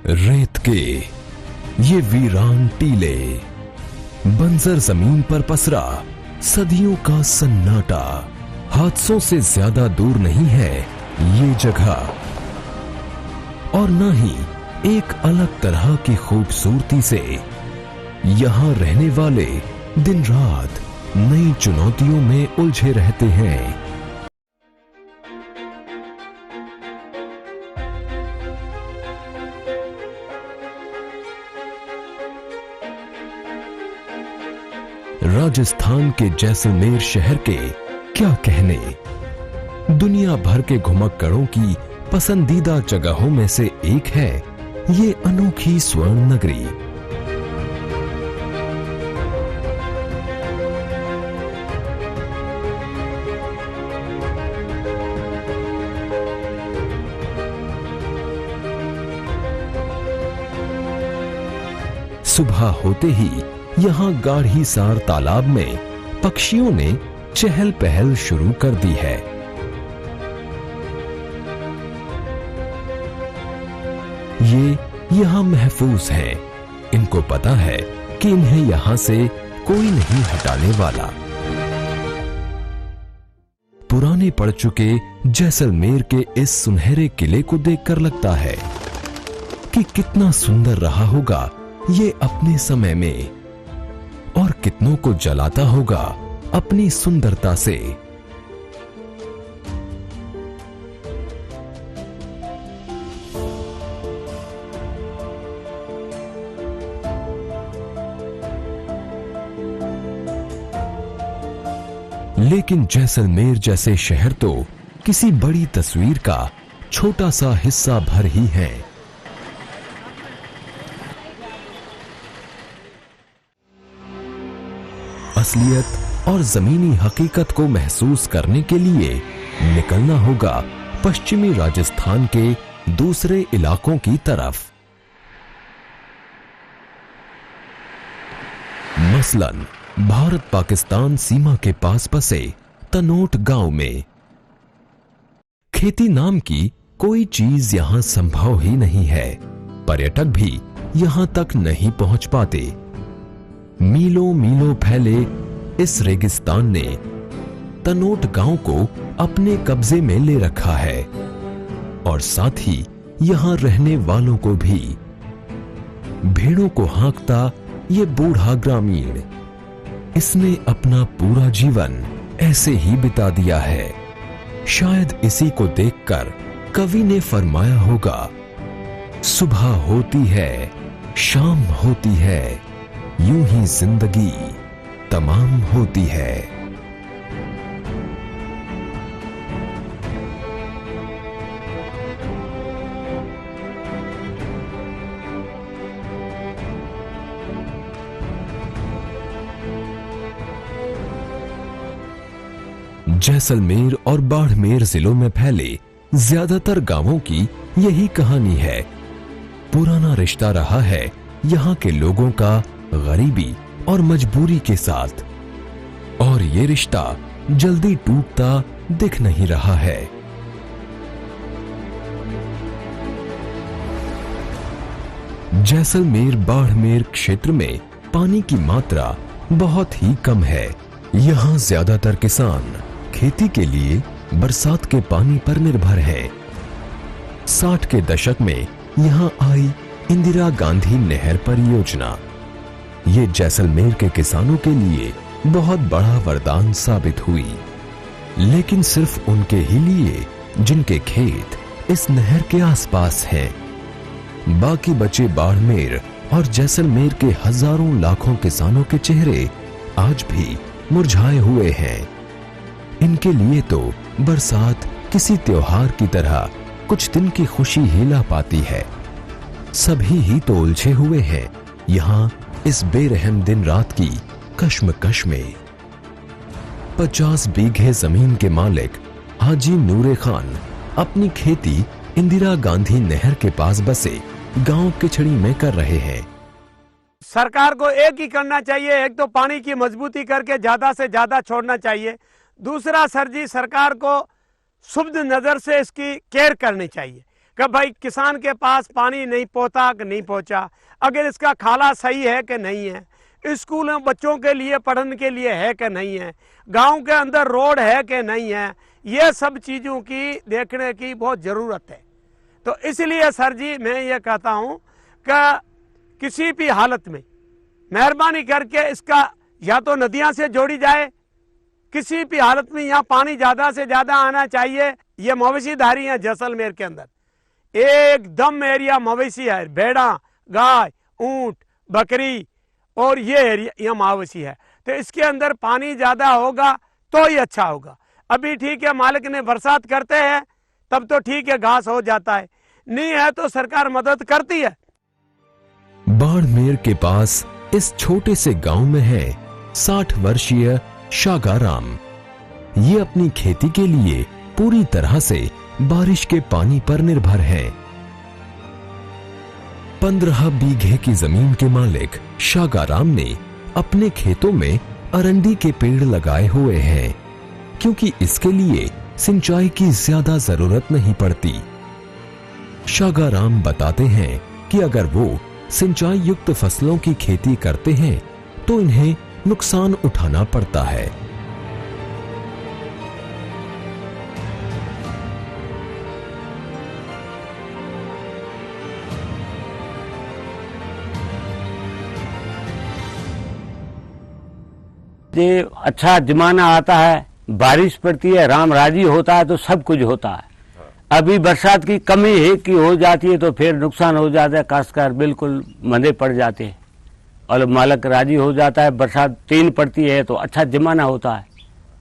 रेत के ये वीरान टीले, बंजर जमीन पर पसरा सदियों का सन्नाटा। हादसों से ज्यादा दूर नहीं है ये जगह, और न ही एक अलग तरह की खूबसूरती से। यहां रहने वाले दिन रात नई चुनौतियों में उलझे रहते हैं। राजस्थान के जैसलमेर शहर के क्या कहने, दुनिया भर के घुमक्कड़ों की पसंदीदा जगहों में से एक है ये अनोखी स्वर्ण नगरी। सुबह होते ही यहां गाढ़ीसार तालाब में पक्षियों ने चहल पहल शुरू कर दी है। ये यहां महफूज हैं। इनको पता है कि इन्हें यहां से कोई नहीं हटाने वाला। पुराने पड़ चुके जैसलमेर के इस सुनहरे किले को देखकर लगता है कि कितना सुंदर रहा होगा ये अपने समय में, और कितनों को जलाता होगा अपनी सुंदरता से। लेकिन जैसलमेर जैसे शहर तो किसी बड़ी तस्वीर का छोटा सा हिस्सा भर ही है। असलियत और जमीनी हकीकत को महसूस करने के लिए निकलना होगा पश्चिमी राजस्थान के दूसरे इलाकों की तरफ। मसलन भारत पाकिस्तान सीमा के पास बसे तनोट गांव में। खेती नाम की कोई चीज यहां संभव ही नहीं है। पर्यटक भी यहां तक नहीं पहुंच पाते। मीलों मीलों फैले इस रेगिस्तान ने तनोट गांव को अपने कब्जे में ले रखा है, और साथ ही यहां रहने वालों को भी। भेड़ों को हाँकता ये बूढ़ा ग्रामीण, इसने अपना पूरा जीवन ऐसे ही बिता दिया है। शायद इसी को देखकर कवि ने फरमाया होगा, सुबह होती है शाम होती है, यूं ही जिंदगी तमाम होती है। जैसलमेर और बाड़मेर जिलों में फैले ज्यादातर गांवों की यही कहानी है। पुराना रिश्ता रहा है यहां के लोगों का गरीबी और मजबूरी के साथ, और ये रिश्ता जल्दी टूटता दिख नहीं रहा है। जैसलमेर बाड़मेर क्षेत्र में पानी की मात्रा बहुत ही कम है। यहां ज्यादातर किसान खेती के लिए बरसात के पानी पर निर्भर हैं। 60 के दशक में यहां आई इंदिरा गांधी नहर परियोजना। ये जैसलमेर के किसानों के लिए बहुत बड़ा वरदान साबित हुई, लेकिन सिर्फ उनके ही लिए जिनके खेत इस नहर के आसपास हैं। बाकी बचे बाड़मेर और जैसलमेर के हजारों लाखों किसानों के चेहरे आज भी मुरझाए हुए हैं। इनके लिए तो बरसात किसी त्योहार की तरह कुछ दिन की खुशी ही ला पाती है। सभी ही तो उलझे हुए हैं यहां इस बेरहम दिन रात की कश्मकश में। 50 बीघे जमीन के मालिक हाजी नूरे खान अपनी खेती इंदिरा गांधी नहर के पास बसे गांव किचड़ी में कर रहे हैं। सरकार को एक ही करना चाहिए, एक तो पानी की मजबूती करके ज्यादा से ज्यादा छोड़ना चाहिए। दूसरा सर जी, सरकार को शुभ नजर से इसकी केयर करनी चाहिए। कि भाई किसान के पास पानी नहीं पहुंचा कि नहीं पहुंचा, अगर इसका खाला सही है कि नहीं है, स्कूल में बच्चों के लिए पढ़ने के लिए है कि नहीं है, गांव के अंदर रोड है कि नहीं है, ये सब चीज़ों की देखने की बहुत ज़रूरत है। तो इसलिए सर जी मैं ये कहता हूँ कि किसी भी हालत में मेहरबानी करके इसका या तो नदियाँ से जोड़ी जाए, किसी भी हालत में यहाँ पानी ज़्यादा से ज़्यादा आना चाहिए। ये मवेशी धारी है जैसलमेर के अंदर, एकदम एरिया मवेशी है, भेड़ा, गाय, ऊंट, बकरी और ये एरिया यहाँ मवेशी है। तो इसके अंदर पानी ज़्यादा होगा तो ही अच्छा होगा। अभी ठीक है मालिक ने बरसात करते हैं तब तो ठीक है, घास हो जाता है, नहीं है तो सरकार मदद करती है। बाड़मेर के पास इस छोटे से गांव में है 60 वर्षीय शागाराम। ये अपनी खेती के लिए पूरी तरह से बारिश के पानी पर निर्भर है। 15 बीघे की जमीन के मालिक शागाराम ने अपने खेतों में अरंडी के पेड़ लगाए हुए हैं, क्योंकि इसके लिए सिंचाई की ज्यादा जरूरत नहीं पड़ती। शागाराम बताते हैं कि अगर वो सिंचाई युक्त फसलों की खेती करते हैं तो इन्हें नुकसान उठाना पड़ता है। ये अच्छा जमाना आता है, बारिश पड़ती है, राम राजी होता है तो सब कुछ होता है। अभी बरसात की कमी है कि हो जाती है तो फिर नुकसान हो जाता है, काश्तकार बिल्कुल मंदे पड़ जाते हैं। और मालिक राजी हो जाता है, बरसात 3 पड़ती है तो अच्छा जमाना होता है,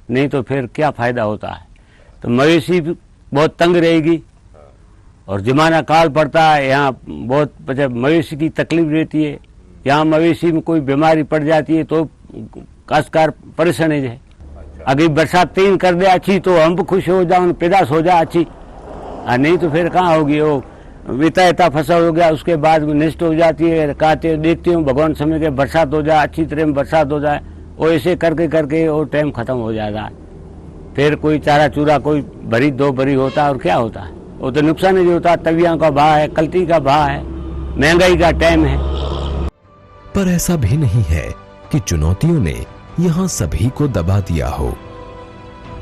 नहीं तो फिर क्या फायदा होता है। तो मवेशी बहुत तंग रहेगी और जमाना काल पड़ता है, यहाँ बहुत मवेशी की तकलीफ रहती है। यहाँ मवेशी में कोई बीमारी पड़ जाती है तो काश्तकार परेशान है। अगर बरसात 3 कर दे अच्छी तो हम खुश हो जाओ, पैदाश हो जाए अच्छी, और नहीं तो फिर कहाँ होगी। वो इतना फसल हो गया उसके बाद में नष्ट हो जाती है। कहते देखती हूँ भगवान समय के बरसात हो जाए, अच्छी तरह में बरसात हो जाए, और ऐसे करके करके वो टाइम खत्म हो जाता है। फिर कोई चारा चूरा कोई भरी 2 भरी होता है और क्या होता है, वो तो नुकसान ही होता है। तविया का भाव है, कल्टी का भाव है, महंगाई का टाइम है। पर ऐसा भी नहीं है कि चुनौतियों ने यहाँ सभी को दबा दिया हो।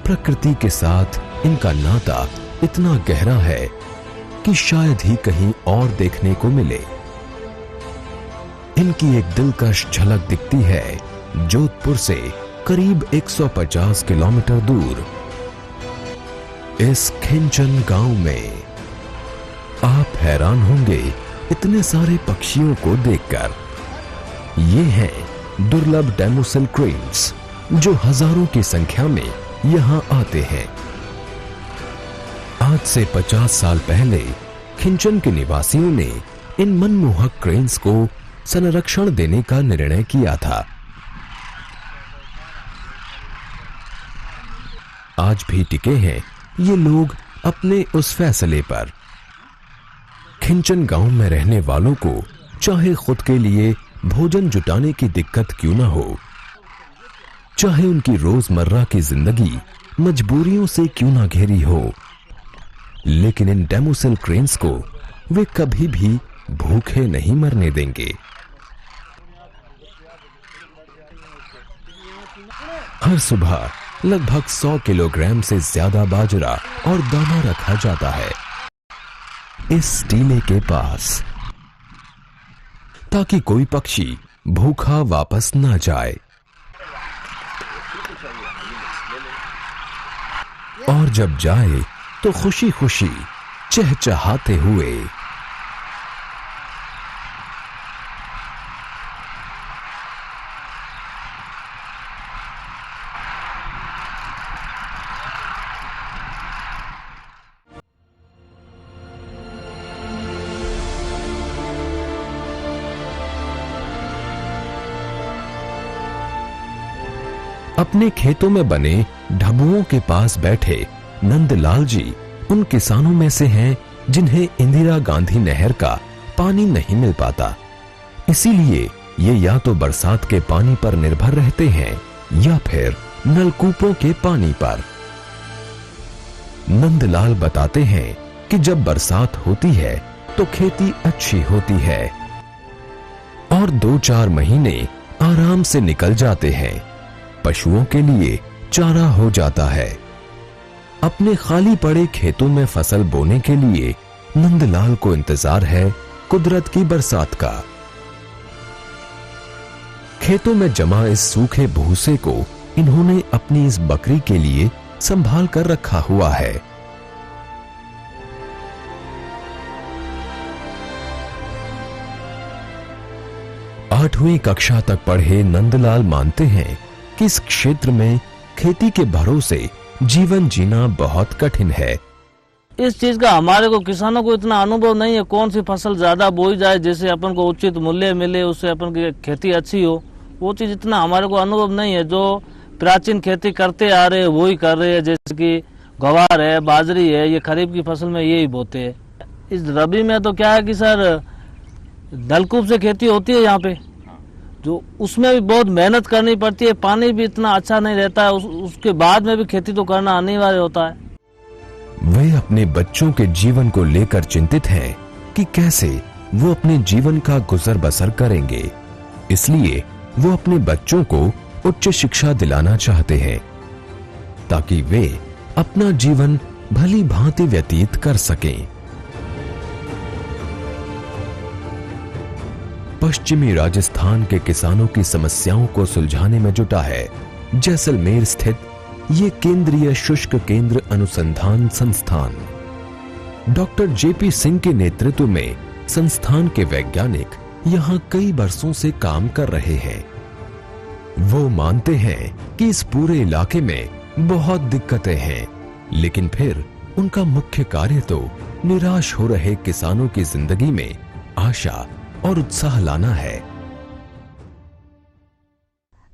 प्रकृति के साथ इनका नाता इतना गहरा है कि शायद ही कहीं और देखने को मिले। इनकी एक दिलकश झलक दिखती है जोधपुर से करीब 150 किलोमीटर दूर इस खिंचन गांव में। आप हैरान होंगे इतने सारे पक्षियों को देखकर। ये हैं दुर्लभ डेमोसेल क्रेन्स, जो हजारों की संख्या में यहां आते हैं। आज से 50 साल पहले खिंचन के निवासियों ने इन मनमोहक क्रेन्स को संरक्षण देने का निर्णय किया था। आज भी टिके हैं ये लोग अपने उस फैसले पर। खिंचन गांव में रहने वालों को चाहे खुद के लिए भोजन जुटाने की दिक्कत क्यों ना हो, चाहे उनकी रोजमर्रा की जिंदगी मजबूरियों से क्यों ना घिरी हो, लेकिन इन डेमोसेल क्रेन्स को वे कभी भी भूखे नहीं मरने देंगे। हर सुबह लगभग 100 किलोग्राम से ज्यादा बाजरा और दाना रखा जाता है इस टीले के पास, ताकि कोई पक्षी भूखा वापस ना जाए। और जब जाए तो खुशी खुशी चहचहाते हुए। अपने खेतों में बने ढबुओं के पास बैठे नंदलाल जी उन किसानों में से हैं जिन्हें इंदिरा गांधी नहर का पानी नहीं मिल पाता। इसीलिए ये या तो बरसात के पानी पर निर्भर रहते हैं या फिर नलकूपों के पानी पर। नंदलाल बताते हैं कि जब बरसात होती है तो खेती अच्छी होती है और 2-4 महीने आराम से निकल जाते हैं। पशुओं के लिए चारा हो जाता है। अपने खाली पड़े खेतों में फसल बोने के लिए नंदलाल को इंतजार है कुदरत की बरसात का। खेतों में जमा इस सूखे भूसे को इन्होंने अपनी इस बकरी के लिए संभाल कर रखा हुआ है। आठवीं कक्षा तक पढ़े नंदलाल मानते हैं कि इस क्षेत्र में खेती के भरोसे जीवन जीना बहुत कठिन है। इस चीज का हमारे को किसानों को इतना अनुभव नहीं है, कौन सी फसल ज्यादा बोई जाए जिससे अपन को उचित मूल्य मिले, उससे अपन की खेती अच्छी हो, वो चीज इतना हमारे को अनुभव नहीं है। जो प्राचीन खेती करते आ रहे हैं वही कर रहे हैं, जैसे कि गवार है, बाजरी है, ये खरीफ की फसल में यही बोते हैं। इस रबी में तो क्या है कि सर नलकूप से खेती होती है यहाँ पे, जो उसमें भी बहुत मेहनत करनी पड़ती है, पानी भी इतना अच्छा नहीं रहता है, उसके बाद में भी खेती तो करना अनिवार्य होता है। वे अपने बच्चों के जीवन को लेकर चिंतित हैं कि कैसे वो अपने जीवन का गुजर बसर करेंगे। इसलिए वो अपने बच्चों को उच्च शिक्षा दिलाना चाहते हैं ताकि वे अपना जीवन भली भांति व्यतीत कर सकें। पश्चिमी राजस्थान के किसानों की समस्याओं को सुलझाने में जुटा है जैसलमेर स्थित ये केंद्रीय शुष्क केंद्र अनुसंधान संस्थान। डॉक्टर जेपी सिंह के नेतृत्व में संस्थान के वैज्ञानिक यहाँ कई वर्षों से काम कर रहे हैं। वो मानते हैं कि इस पूरे इलाके में बहुत दिक्कतें हैं, लेकिन फिर उनका मुख्य कार्य तो निराश हो रहे किसानों की जिंदगी में आशा और उत्साह लाना है।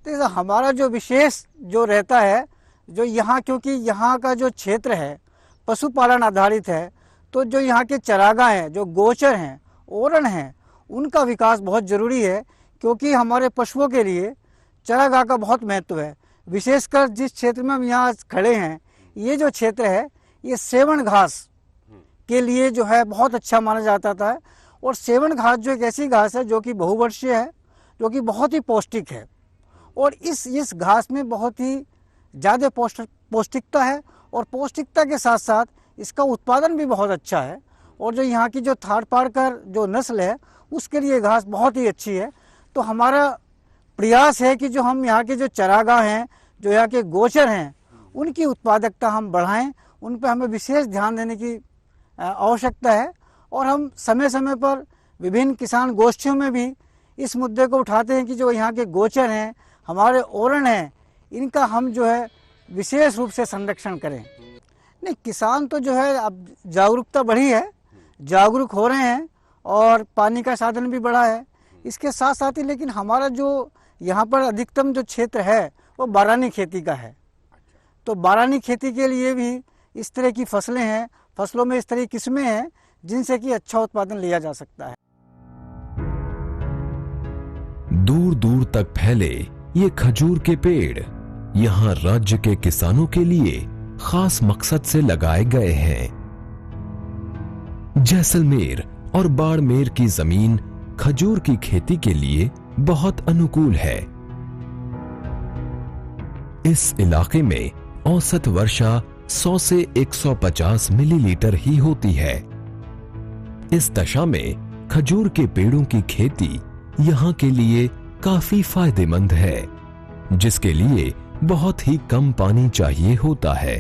तो हमारा जो विशेष जो रहता है, जो यहाँ, क्योंकि यहाँ का जो क्षेत्र है पशुपालन आधारित है, तो जो यहाँ के चरागाह हैं, जो गोचर हैं, ओरण हैं, उनका विकास बहुत ज़रूरी है, क्योंकि हमारे पशुओं के लिए चरागाह का बहुत महत्व है। विशेषकर जिस क्षेत्र में हम यहाँ खड़े हैं, ये जो क्षेत्र है ये सेवण घास के लिए जो है बहुत अच्छा माना जाता था। और सेवण घास जो एक ऐसी घास है जो कि बहुवर्षीय है, जो कि बहुत ही पौष्टिक है, और इस घास में बहुत ही ज़्यादा पौष्टिकता है, और पौष्टिकता के साथ साथ इसका उत्पादन भी बहुत अच्छा है। और जो यहाँ की जो थारपारकर जो नस्ल है उसके लिए घास बहुत ही अच्छी है। तो हमारा प्रयास है कि जो हम यहाँ के जो चरागाह हैं, जो यहाँ के गोचर हैं, उनकी उत्पादकता हम बढ़ाएं, उन पर हमें विशेष ध्यान देने की आवश्यकता है। और हम समय समय पर विभिन्न किसान गोष्ठियों में भी इस मुद्दे को उठाते हैं कि जो यहाँ के गोचर हैं, हमारे ओरण हैं, इनका हम जो है विशेष रूप से संरक्षण करें। नहीं, किसान तो जो है अब जागरूकता बढ़ी है, जागरूक हो रहे हैं, और पानी का साधन भी बढ़ा है। इसके साथ साथ ही लेकिन हमारा जो यहाँ पर अधिकतम जो क्षेत्र है वो बारानी खेती का है। तो बारानी खेती के लिए भी इस तरह की फसलें हैं, फसलों में इस तरह की किस्में हैं जिनसे कि अच्छा उत्पादन लिया जा सकता है। दूर दूर तक फैले ये खजूर के पेड़ यहाँ राज्य के किसानों के लिए खास मकसद से लगाए गए हैं। जैसलमेर और बाड़मेर की जमीन खजूर की खेती के लिए बहुत अनुकूल है। इस इलाके में औसत वर्षा 100 से 150 मिलीलीटर ही होती है। इस दशा में खजूर के पेड़ों की खेती यहाँ के लिए काफी फायदेमंद है, जिसके लिए बहुत ही कम पानी चाहिए होता है।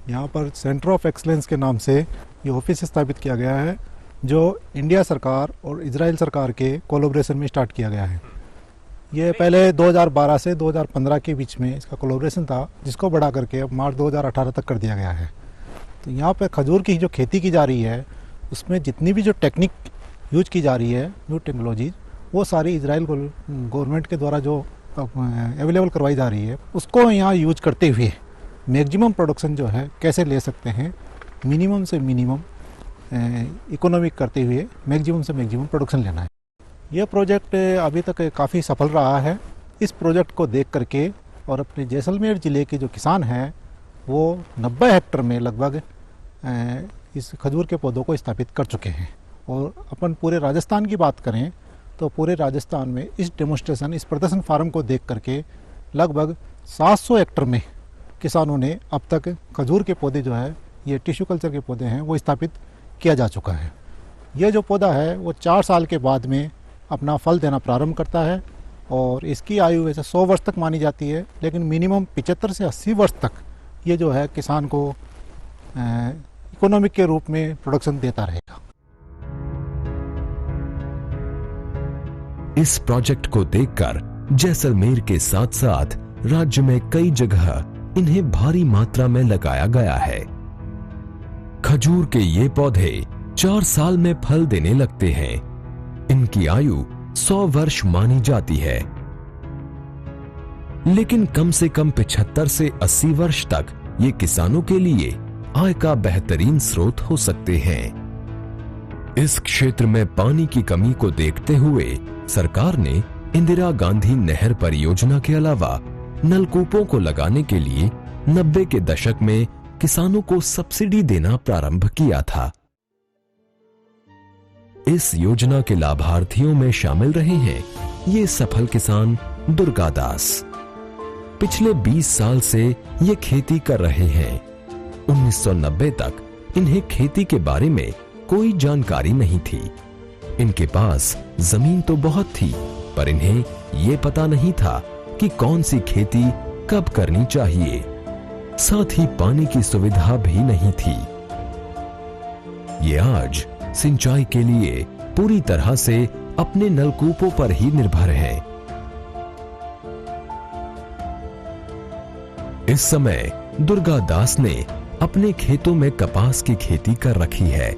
यहाँ पर सेंटर ऑफ एक्सलेंस के नाम से ये ऑफिस स्थापित किया गया है, जो इंडिया सरकार और इजराइल सरकार के कोलैबोरेशन में स्टार्ट किया गया है। ये पहले 2012 से 2015 के बीच में इसका कोलैबोरेशन था, जिसको बढ़ा करके अब मार्च 2018 तक कर दिया गया है। तो यहाँ पर खजूर की जो खेती की जा रही है, उसमें जितनी भी जो टेक्निक यूज की जा रही है, न्यू टेक्नोलॉजीज, वो सारी इजराइल गवर्नमेंट के द्वारा जो अवेलेबल करवाई जा रही है, उसको यहाँ यूज करते हुए मैक्सिमम प्रोडक्शन जो है कैसे ले सकते हैं, मिनिमम से मिनिमम इकोनॉमिक करते हुए मैक्सिमम से मैक्सिमम प्रोडक्शन लेना है। यह प्रोजेक्ट अभी तक काफ़ी सफल रहा है। इस प्रोजेक्ट को देख करके और अपने जैसलमेर ज़िले के जो किसान हैं वो 90 हेक्टर में लगभग इस खजूर के पौधों को स्थापित कर चुके हैं। और अपन पूरे राजस्थान की बात करें तो पूरे राजस्थान में इस डेमोस्ट्रेशन, इस प्रदर्शन फार्म को देख करके लगभग 700 हेक्टर में किसानों ने अब तक खजूर के पौधे जो है, ये टिश्यू कल्चर के पौधे हैं, वो स्थापित किया जा चुका है। ये जो पौधा है वो 4 साल के बाद में अपना फल देना प्रारंभ करता है और इसकी आयु वैसे 100 वर्ष तक मानी जाती है, लेकिन मिनिमम 75 से 80 वर्ष तक ये जो है किसान को इकोनॉमिक के रूप में प्रोडक्शन देता रहेगा। इस प्रोजेक्ट को देखकर जैसलमेर के साथ साथ राज्य में कई जगह इन्हें भारी मात्रा में लगाया गया है। खजूर के ये पौधे 4 साल में फल देने लगते हैं। इनकी आयु 100 वर्ष मानी जाती है, लेकिन कम से कम 75 से 80 वर्ष तक ये किसानों के लिए आय का बेहतरीन स्रोत हो सकते हैं। इस क्षेत्र में पानी की कमी को देखते हुए सरकार ने इंदिरा गांधी नहर परियोजना के अलावा नलकूपों को लगाने के लिए 90 के दशक में किसानों को सब्सिडी देना प्रारंभ किया था। इस योजना के लाभार्थियों में शामिल रहे हैं ये सफल किसान दुर्गा दास। पिछले 20 साल से ये खेती कर रहे हैं। 1990 तक इन्हें खेती के बारे में कोई जानकारी नहीं थी। इनके पास जमीन तो बहुत थी, पर इन्हें ये पता नहीं था कि कौन सी खेती कब करनी चाहिए। साथ ही पानी की सुविधा भी नहीं थी। ये आज सिंचाई के लिए पूरी तरह से अपने नलकूपों पर ही निर्भर है। इस समय दुर्गा दास ने अपने खेतों में कपास की खेती कर रखी है।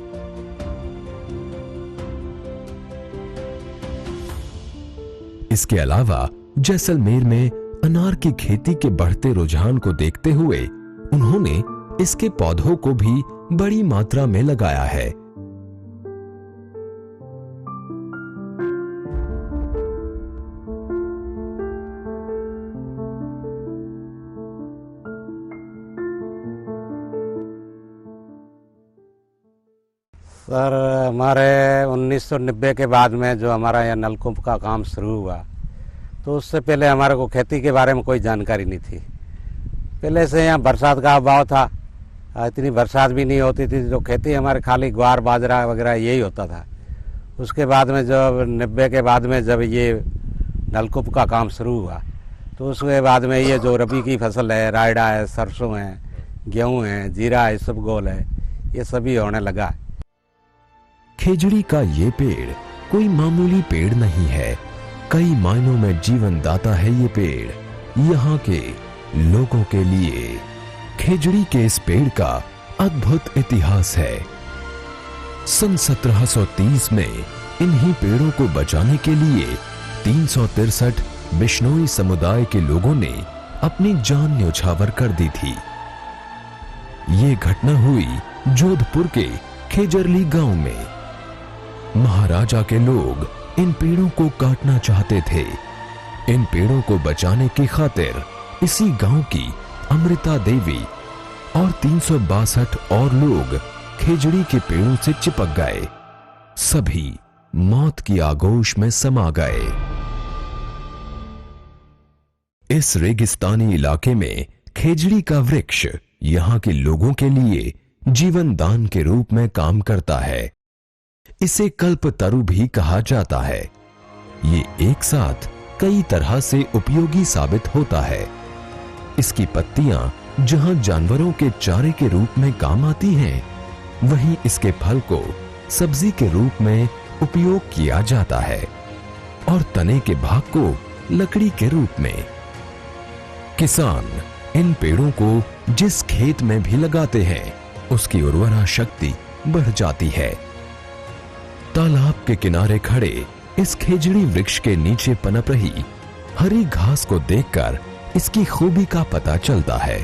इसके अलावा जैसलमेर में अनार की खेती के बढ़ते रुझान को देखते हुए उन्होंने इसके पौधों को भी बड़ी मात्रा में लगाया है। सर, हमारे 1990 के बाद में जो हमारा यह नलकूप का काम शुरू हुआ, तो उससे पहले हमारे को खेती के बारे में कोई जानकारी नहीं थी। पहले से यहाँ बरसात का अभाव था, इतनी बरसात भी नहीं होती थी, जो खेती हमारे खाली ग्वार बाजरा वगैरह यही होता था। उसके बाद में जब 90 के बाद में जब ये नलकूप का काम शुरू हुआ, तो उसके बाद में ये जो रबी की फसल है, रायडा है, सरसों है, गेहूँ है, जीरा है, इसबगोल है, ये सभी होने लगा। खेजड़ी का ये पेड़ कोई मामूली पेड़ नहीं है, कई मायनों में जीवन दाता है ये पेड़ यहाँ के लोगों के लिए। खेजड़ी के इस पेड़ का अद्भुत इतिहास है। सन 1730 में इन्हीं पेड़ों को बचाने के लिए 363 बिश्नोई समुदाय के लोगों ने अपनी जान न्यौछावर कर दी थी। ये घटना हुई जोधपुर के खेजरली गांव में। महाराजा के लोग इन पेड़ों को काटना चाहते थे। इन पेड़ों को बचाने की खातिर इसी गांव की अमृता देवी और 362 और लोग खेजड़ी के पेड़ों से चिपक गए। सभी मौत की आगोश में समा गए। इस रेगिस्तानी इलाके में खेजड़ी का वृक्ष यहाँ के लोगों के लिए जीवन दान के रूप में काम करता है। इसे कल्पतरु भी कहा जाता है। ये एक साथ कई तरह से उपयोगी साबित होता है। इसकी पत्तियां जहां जानवरों के चारे के रूप में काम आती हैं, वहीं इसके फल को सब्जी के रूप में उपयोग किया जाता है और तने के भाग को लकड़ी के रूप में। किसान इन पेड़ों को जिस खेत में भी लगाते हैं, उसकी उर्वरा शक्ति बढ़ जाती है। तालाब के किनारे खड़े इस खेजड़ी वृक्ष के नीचे पनप रही हरी घास को देखकर इसकी खूबी का पता चलता है।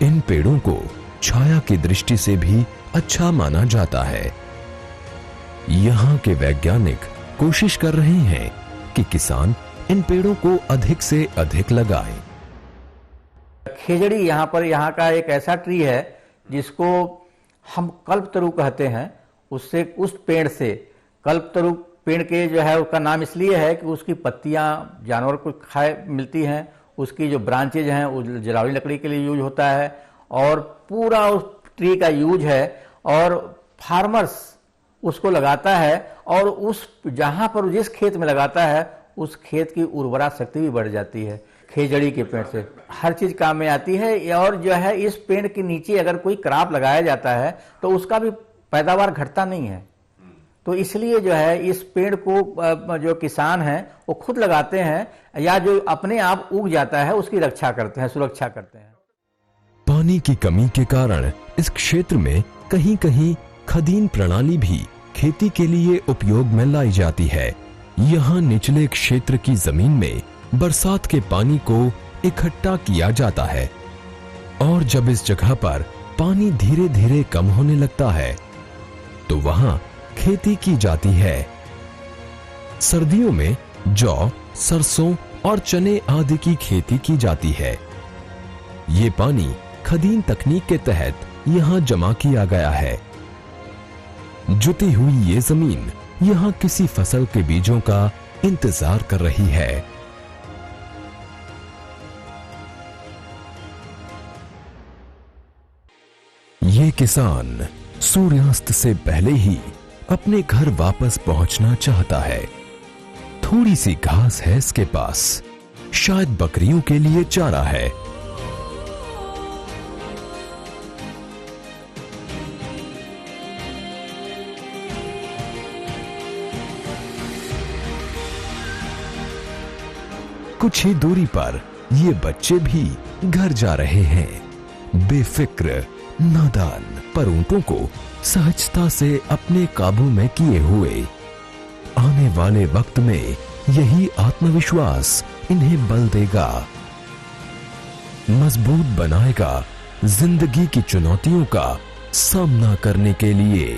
इन पेड़ों को छाया की दृष्टि से भी अच्छा माना जाता है। यहाँ के वैज्ञानिक कोशिश कर रहे हैं कि किसान इन पेड़ों को अधिक से अधिक लगाएं। खेजड़ी यहाँ का एक ऐसा ट्री है जिसको हम कल्पतरु कहते हैं, उससे उस पेड़ से कल्पतरु पेड़ के जो है उसका नाम इसलिए है कि उसकी पत्तियां जानवर को खाए मिलती हैं, उसकी जो ब्रांचेज हैं वो जलावनी लकड़ी के लिए यूज होता है और पूरा उस ट्री का यूज है और फार्मर्स उसको लगाता है और उस जहां पर जिस खेत में लगाता है उस खेत की उर्वरा शक्ति भी बढ़ जाती है। खेजड़ी के पेड़ से हर चीज काम में आती है और जो है इस पेड़ के नीचे अगर कोई क्रॉप लगाया जाता है तो उसका भी पैदावार घटता नहीं है। तो इसलिए जो है इस पेड़ को जो किसान हैं वो खुद लगाते हैं या जो अपने आप उग जाता है उसकी रक्षा करते हैं, सुरक्षा करते हैं। पानी की कमी के कारण इस क्षेत्र में कहीं कहीं खदीन प्रणाली भी खेती के लिए उपयोग में लाई जाती है। यहाँ निचले क्षेत्र की जमीन में बरसात के पानी को इकट्ठा किया जाता है और जब इस जगह पर पानी धीरे धीरे कम होने लगता है तो वहां खेती की जाती है। सर्दियों में जौ, सरसों और चने आदि की खेती की जाती है। ये पानी खदीन तकनीक के तहत यहाँ जमा किया गया है। जुती हुई ये जमीन यहाँ किसी फसल के बीजों का इंतजार कर रही है। ये किसान सूर्यास्त से पहले ही अपने घर वापस पहुंचना चाहता है। थोड़ी सी घास है इसके पास, शायद बकरियों के लिए चारा है। कुछ ही दूरी पर ये बच्चे भी घर जा रहे हैं, बेफिक्र, नादान, पर ऊंटों को सहजता से अपने काबू में किए हुए। आने वाले वक्त में यही आत्मविश्वास इन्हें बल देगा, मजबूत बनाएगा जिंदगी की चुनौतियों का सामना करने के लिए।